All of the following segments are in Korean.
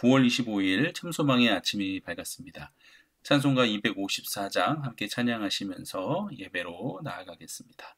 9월 25일 참소망의 아침이 밝았습니다. 찬송가 254장 함께 찬양하시면서 예배로 나아가겠습니다.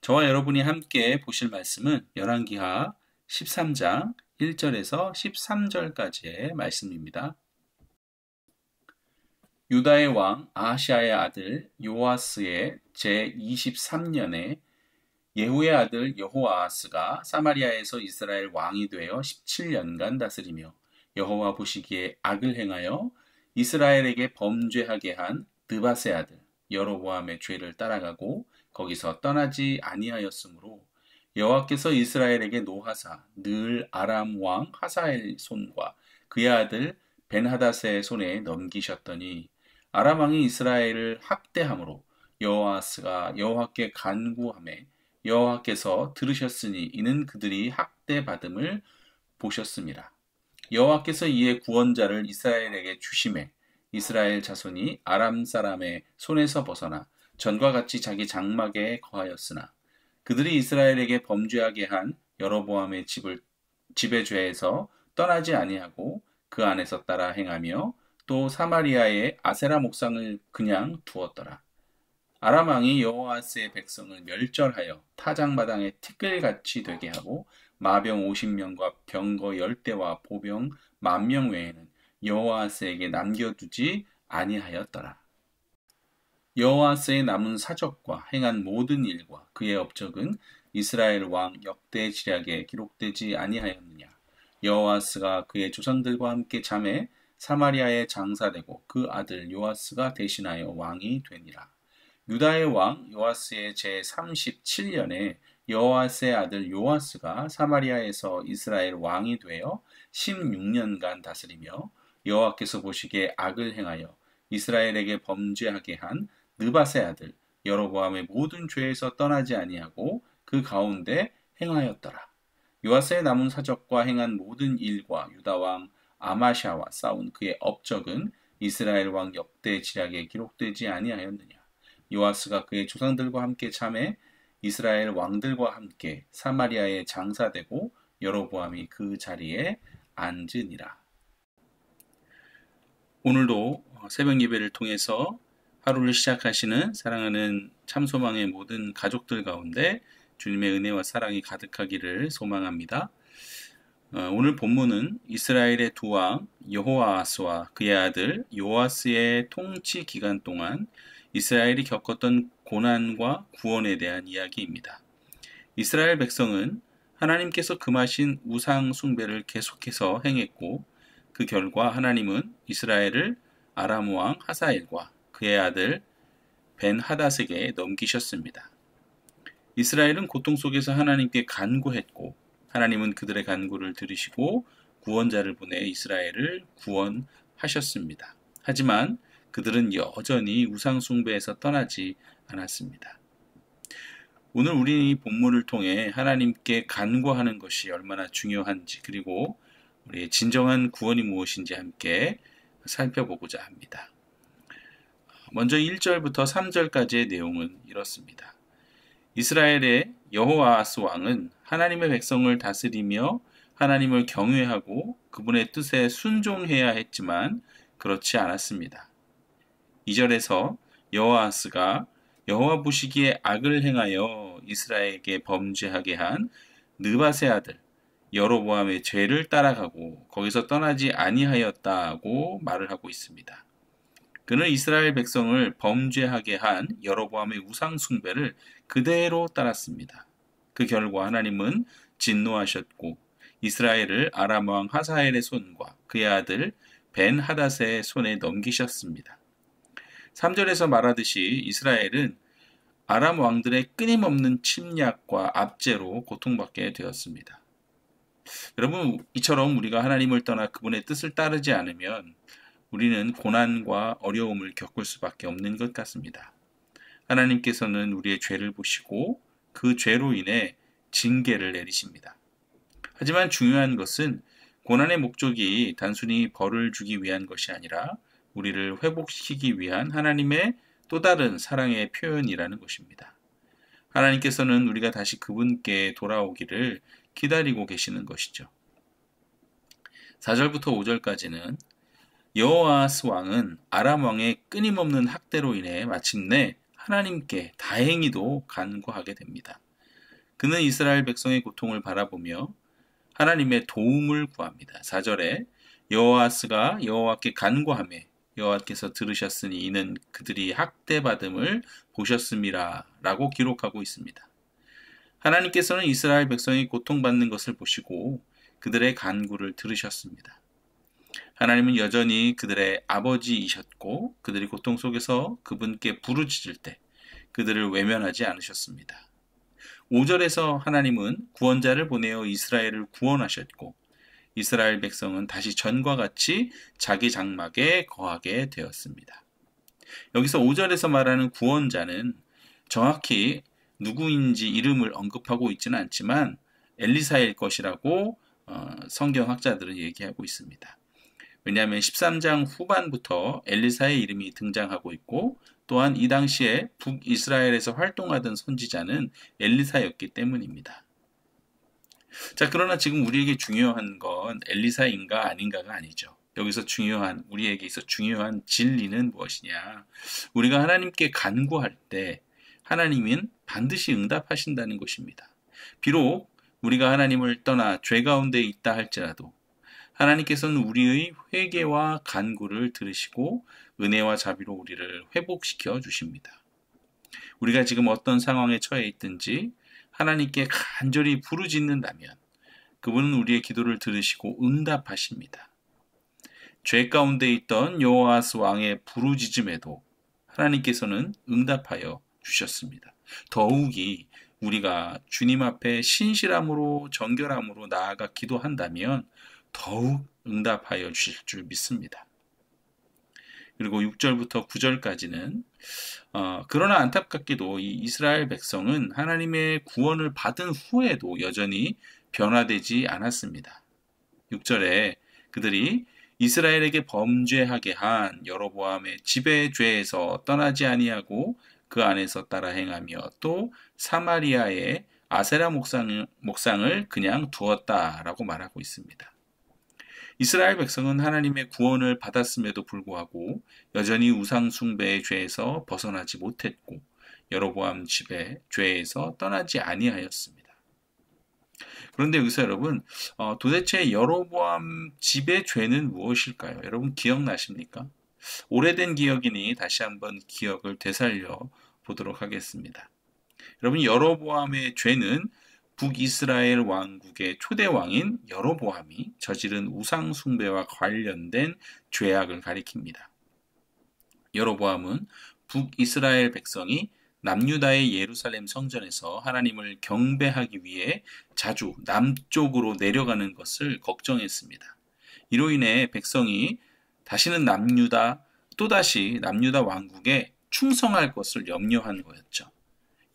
저와 여러분이 함께 보실 말씀은 열왕기하 13장 1절에서 13절까지의 말씀입니다. 유다의 왕 아하시아의 아들 요아스의 제23년에 예후의 아들 여호아하스가 사마리아에서 이스라엘 왕이 되어 17년간 다스리며 여호와 보시기에 악을 행하여 이스라엘에게 범죄하게 한 드밧의 아들 여로보암의 죄를 따라가고 거기서 떠나지 아니하였으므로 여호와께서 이스라엘에게 노하사 늘 아람 왕 하사엘 손과 그의 아들 벤하닷의 손에 넘기셨더니 아람 왕이 이스라엘을 학대함으로 여호아스가 여호와께 간구하매 여호와께서 들으셨으니 이는 그들이 학대받음을 보셨음이라. 여호와께서 이에 구원자를 이스라엘에게 주심에 이스라엘 자손이 아람 사람의 손에서 벗어나 전과 같이 자기 장막에 거하였으나 그들이 이스라엘에게 범죄하게 한 여로보암의 집의 죄에서 떠나지 아니하고 그 안에서 따라 행하며 또 사마리아의 아세라 목상을 그냥 두었더라. 아람 왕이 여호아스의 백성을 멸절하여 타작마당에 티끌같이 되게 하고 마병 50명과 병거 10대와 보병 10,000명 외에는 여호아스에게 남겨두지 아니하였더라. 여호아스의 남은 사적과 행한 모든 일과 그의 업적은 이스라엘 왕 역대 지략에 기록되지 아니하였느냐. 여호아스가 그의 조상들과 함께 잠에 사마리아에 장사되고 그 아들 요아스가 대신하여 왕이 되니라. 유다의 왕 요아스의 제 37년에 여호아스의 아들 요아스가 사마리아에서 이스라엘 왕이 되어 16년간 다스리며 여호와께서 보시기에 악을 행하여 이스라엘에게 범죄하게 한 느밧의 아들 여로보암의 모든 죄에서 떠나지 아니하고 그 가운데 행하였더라. 요아스의 남은 사적과 행한 모든 일과 유다 왕 아마샤와 싸운 그의 업적은 이스라엘 왕 역대 지략에 기록되지 아니하였느냐. 요아스가 그의 조상들과 함께 잠에 이스라엘 왕들과 함께 사마리아에 장사되고 여로보암이 그 자리에 앉으니라. 오늘도 새벽 예배를 통해서 하루를 시작하시는 사랑하는 참소망의 모든 가족들 가운데 주님의 은혜와 사랑이 가득하기를 소망합니다. 오늘 본문은 이스라엘의 두 왕 여호아스와 그의 아들 요아스의 통치 기간 동안 이스라엘이 겪었던 고난과 구원에 대한 이야기입니다. 이스라엘 백성은 하나님께서 금하신 우상 숭배를 계속해서 행했고 그 결과 하나님은 이스라엘을 아람 왕 하사엘과 그의 아들 벤 하닷에게 넘기셨습니다. 이스라엘은 고통 속에서 하나님께 간구했고 하나님은 그들의 간구를 들으시고 구원자를 보내 이스라엘을 구원하셨습니다. 하지만 그들은 여전히 우상 숭배에서 떠나지 않았습니다. 오늘 우리 이 본문을 통해 하나님께 간구하는 것이 얼마나 중요한지 그리고 우리의 진정한 구원이 무엇인지 함께 살펴보고자 합니다. 먼저 1절부터 3절까지의 내용은 이렇습니다. 이스라엘의 여호아스 왕은 하나님의 백성을 다스리며 하나님을 경외하고 그분의 뜻에 순종해야 했지만 그렇지 않았습니다. 2절에서 여호아스가 여호와 보시기에 악을 행하여 이스라엘에게 범죄하게 한 느밧의 아들 여로보암의 죄를 따라가고 거기서 떠나지 아니하였다고 말을 하고 있습니다. 그는 이스라엘 백성을 범죄하게 한 여로보암의 우상 숭배를 그대로 따랐습니다. 그 결과 하나님은 진노하셨고 이스라엘을 아람 왕 하사엘의 손과 그의 아들 벤 하닷의 손에 넘기셨습니다. 3절에서 말하듯이 이스라엘은 아람 왕들의 끊임없는 침략과 압제로 고통받게 되었습니다. 여러분, 이처럼 우리가 하나님을 떠나 그분의 뜻을 따르지 않으면 우리는 고난과 어려움을 겪을 수밖에 없는 것 같습니다. 하나님께서는 우리의 죄를 보시고 그 죄로 인해 징계를 내리십니다. 하지만 중요한 것은 고난의 목적이 단순히 벌을 주기 위한 것이 아니라 우리를 회복시키기 위한 하나님의 또 다른 사랑의 표현이라는 것입니다. 하나님께서는 우리가 다시 그분께 돌아오기를 기다리고 계시는 것이죠. 4절부터 5절까지는 여호아스 왕은 아람 왕의 끊임없는 학대로 인해 마침내 하나님께 다행히도 간구하게 됩니다. 그는 이스라엘 백성의 고통을 바라보며 하나님의 도움을 구합니다. 4절에 여호아스가 여호와께 간구하며 여호와께서 들으셨으니 이는 그들이 학대받음을 보셨음이라 라고 기록하고 있습니다. 하나님께서는 이스라엘 백성이 고통받는 것을 보시고 그들의 간구를 들으셨습니다. 하나님은 여전히 그들의 아버지이셨고 그들이 고통 속에서 그분께 부르짖을 때 그들을 외면하지 않으셨습니다. 5절에서 하나님은 구원자를 보내어 이스라엘을 구원하셨고 이스라엘 백성은 다시 전과 같이 자기 장막에 거하게 되었습니다. 여기서 5절에서 말하는 구원자는 정확히 누구인지 이름을 언급하고 있지는 않지만 엘리사일 것이라고 성경학자들은 얘기하고 있습니다. 왜냐하면 13장 후반부터 엘리사의 이름이 등장하고 있고 또한 이 당시에 북이스라엘에서 활동하던 선지자는 엘리사였기 때문입니다. 자, 그러나 지금 우리에게 중요한 건 엘리사인가 아닌가가 아니죠. 여기서 우리에게 있어 중요한 진리는 무엇이냐? 우리가 하나님께 간구할 때 하나님은 반드시 응답하신다는 것입니다. 비록 우리가 하나님을 떠나 죄 가운데 있다 할지라도 하나님께서는 우리의 회개와 간구를 들으시고 은혜와 자비로 우리를 회복시켜 주십니다. 우리가 지금 어떤 상황에 처해 있든지 하나님께 간절히 부르짖는다면 그분은 우리의 기도를 들으시고 응답하십니다. 죄 가운데 있던 여호아스 왕의 부르짖음에도 하나님께서는 응답하여 주셨습니다. 더욱이 우리가 주님 앞에 신실함으로 정결함으로 나아가 기도한다면 더욱 응답하여 주실 줄 믿습니다. 그리고 6절부터 9절까지는 그러나 안타깝게도 이 이스라엘 백성은 하나님의 구원을 받은 후에도 여전히 변화되지 않았습니다. 6절에 그들이 이스라엘에게 범죄하게 한 여로보암의 지배죄에서 떠나지 아니하고 그 안에서 따라 행하며 또 사마리아의 아세라 목상을 그냥 두었다라고 말하고 있습니다. 이스라엘 백성은 하나님의 구원을 받았음에도 불구하고 여전히 우상 숭배의 죄에서 벗어나지 못했고 여로보암 집의 죄에서 떠나지 아니하였습니다. 그런데 여기서 여러분 도대체 여로보암 집의 죄는 무엇일까요? 여러분 기억나십니까? 오래된 기억이니 다시 한번 기억을 되살려 보도록 하겠습니다. 여러분 여로보암의 죄는 북이스라엘 왕국의 초대 왕인 여로보암이 저지른 우상 숭배와 관련된 죄악을 가리킵니다. 여로보암은 북이스라엘 백성이 남유다의 예루살렘 성전에서 하나님을 경배하기 위해 자주 남쪽으로 내려가는 것을 걱정했습니다. 이로 인해 백성이 다시는 또다시 남유다 왕국에 충성할 것을 염려한 거였죠.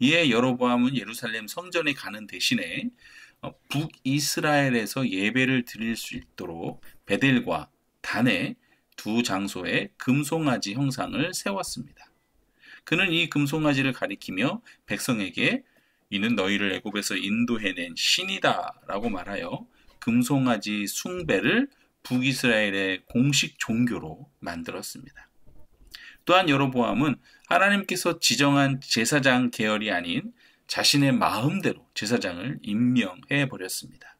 이에 여로보암은 예루살렘 성전에 가는 대신에 북이스라엘에서 예배를 드릴 수 있도록 베델과 단의 두 장소에 금송아지 형상을 세웠습니다. 그는 이 금송아지를 가리키며 백성에게 이는 너희를 애굽에서 인도해낸 신이다 라고 말하여 금송아지 숭배를 북이스라엘의 공식 종교로 만들었습니다. 또한 여로보암은 하나님께서 지정한 제사장 계열이 아닌 자신의 마음대로 제사장을 임명해 버렸습니다.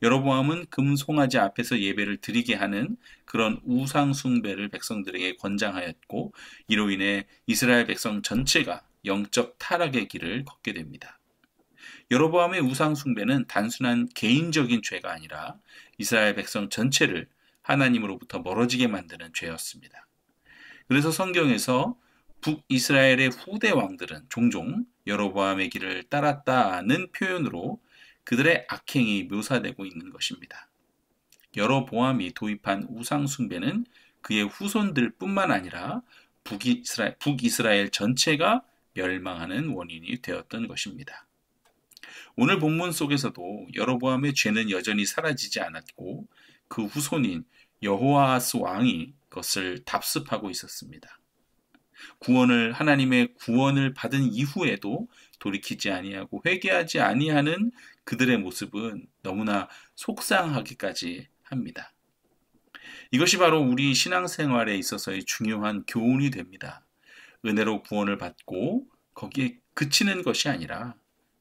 여로보암은 금송아지 앞에서 예배를 드리게 하는 그런 우상 숭배를 백성들에게 권장하였고 이로 인해 이스라엘 백성 전체가 영적 타락의 길을 걷게 됩니다. 여로보암의 우상 숭배는 단순한 개인적인 죄가 아니라 이스라엘 백성 전체를 하나님으로부터 멀어지게 만드는 죄였습니다. 그래서 성경에서 북이스라엘의 후대 왕들은 종종 여로보암의 길을 따랐다는 표현으로 그들의 악행이 묘사되고 있는 것입니다. 여로보암이 도입한 우상 숭배는 그의 후손들 뿐만 아니라 북이스라엘 전체가 멸망하는 원인이 되었던 것입니다. 오늘 본문 속에서도 여로보암의 죄는 여전히 사라지지 않았고 그 후손인 여호아스 왕이 그것을 답습하고 있었습니다. 하나님의 구원을 받은 이후에도 돌이키지 아니하고 회개하지 아니하는 그들의 모습은 너무나 속상하기까지 합니다. 이것이 바로 우리 신앙생활에 있어서의 중요한 교훈이 됩니다. 은혜로 구원을 받고 거기에 그치는 것이 아니라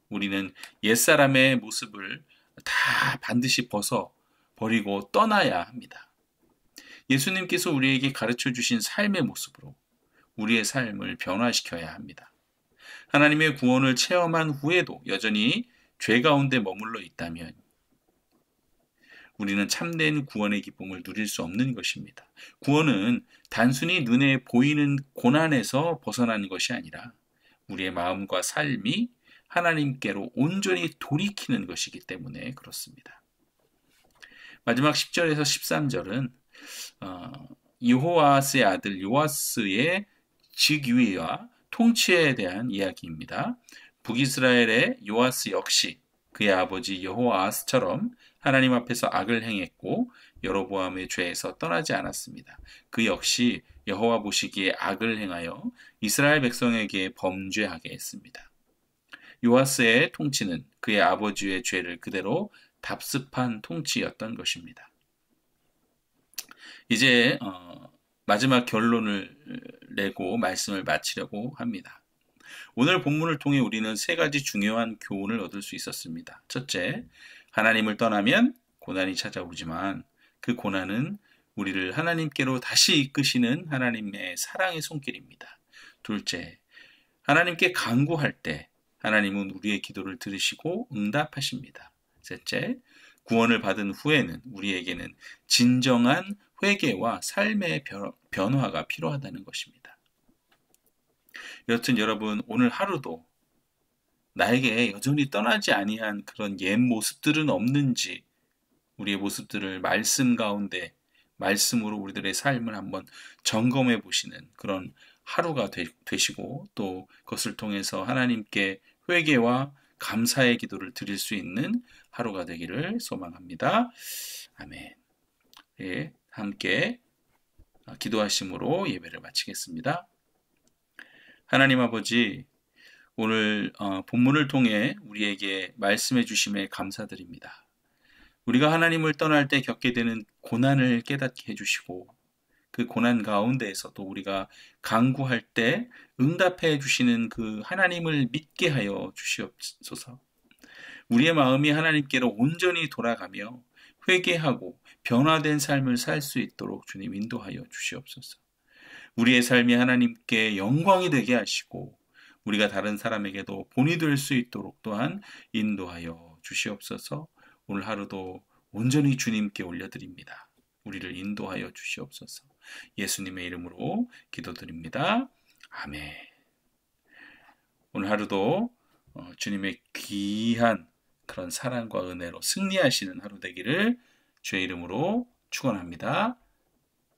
우리는 옛사람의 모습을 다 반드시 벗어버리고 떠나야 합니다. 예수님께서 우리에게 가르쳐 주신 삶의 모습으로 우리의 삶을 변화시켜야 합니다. 하나님의 구원을 체험한 후에도 여전히 죄 가운데 머물러 있다면 우리는 참된 구원의 기쁨을 누릴 수 없는 것입니다. 구원은 단순히 눈에 보이는 고난에서 벗어나는 것이 아니라 우리의 마음과 삶이 하나님께로 온전히 돌이키는 것이기 때문에 그렇습니다. 마지막 10절에서 13절은 여호아스의 아들 요아스의 즉위와 통치에 대한 이야기입니다. 북이스라엘의 요아스 역시 그의 아버지 여호아스처럼 하나님 앞에서 악을 행했고 여로보암의 죄에서 떠나지 않았습니다. 그 역시 여호와 보시기에 악을 행하여 이스라엘 백성에게 범죄하게 했습니다. 요아스의 통치는 그의 아버지의 죄를 그대로 답습한 통치였던 것입니다. 이제 마지막 결론을 내고 말씀을 마치려고 합니다. 오늘 본문을 통해 우리는 세 가지 중요한 교훈을 얻을 수 있었습니다. 첫째, 하나님을 떠나면 고난이 찾아오지만 그 고난은 우리를 하나님께로 다시 이끄시는 하나님의 사랑의 손길입니다. 둘째, 하나님께 간구할 때 하나님은 우리의 기도를 들으시고 응답하십니다. 셋째, 구원을 받은 후에는 우리에게는 진정한 회개와 삶의 변화가 필요하다는 것입니다. 여튼 여러분, 오늘 하루도 나에게 여전히 떠나지 아니한 그런 옛 모습들은 없는지 우리의 모습들을 말씀 가운데 말씀으로 우리들의 삶을 한번 점검해 보시는 그런 하루가 되시고 또 그것을 통해서 하나님께 회개와 감사의 기도를 드릴 수 있는 하루가 되기를 소망합니다. 아멘. 예, 함께 기도하심으로 예배를 마치겠습니다. 하나님 아버지, 오늘 본문을 통해 우리에게 말씀해 주심에 감사드립니다. 우리가 하나님을 떠날 때 겪게 되는 고난을 깨닫게 해주시고 그 고난 가운데에서도 우리가 간구할 때 응답해 주시는 그 하나님을 믿게 하여 주시옵소서. 우리의 마음이 하나님께로 온전히 돌아가며 회개하고 변화된 삶을 살 수 있도록 주님 인도하여 주시옵소서. 우리의 삶이 하나님께 영광이 되게 하시고 우리가 다른 사람에게도 본이 될 수 있도록 또한 인도하여 주시옵소서. 오늘 하루도 온전히 주님께 올려드립니다. 우리를 인도하여 주시옵소서. 예수님의 이름으로 기도드립니다. 아멘. 오늘 하루도 주님의 귀한 그런 사랑과 은혜로 승리하시는 하루 되기를 주의 이름으로 축원합니다.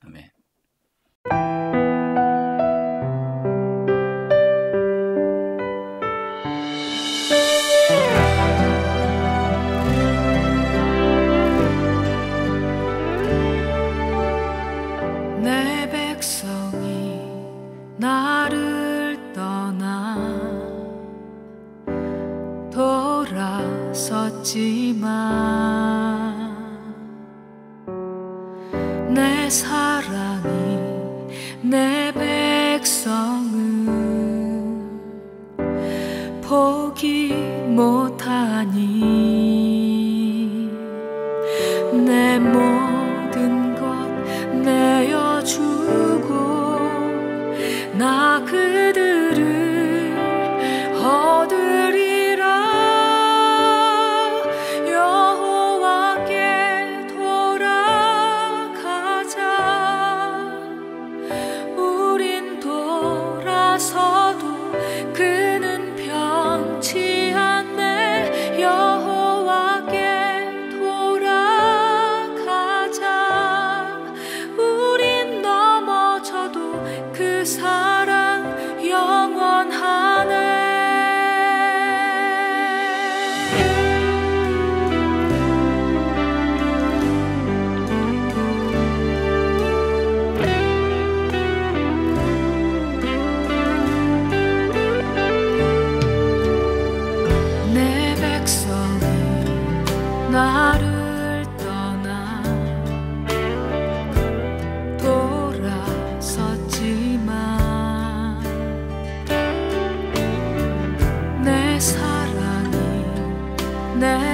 아멘. 내 백성이 나를 떠나 돌아섰지만 내 사랑이 내 백성은 포기 못하니 내 모든 것 내어주고 나 그들을 얻으리라. 여호와께 돌아가자. 우린 돌아서도 그는 변치 않네. 여호와께 돌아가자. 우린 넘어져도 그 사랑 영원하네. 내 백성이 나를 떠나 돌아섰지만 내 사랑이 내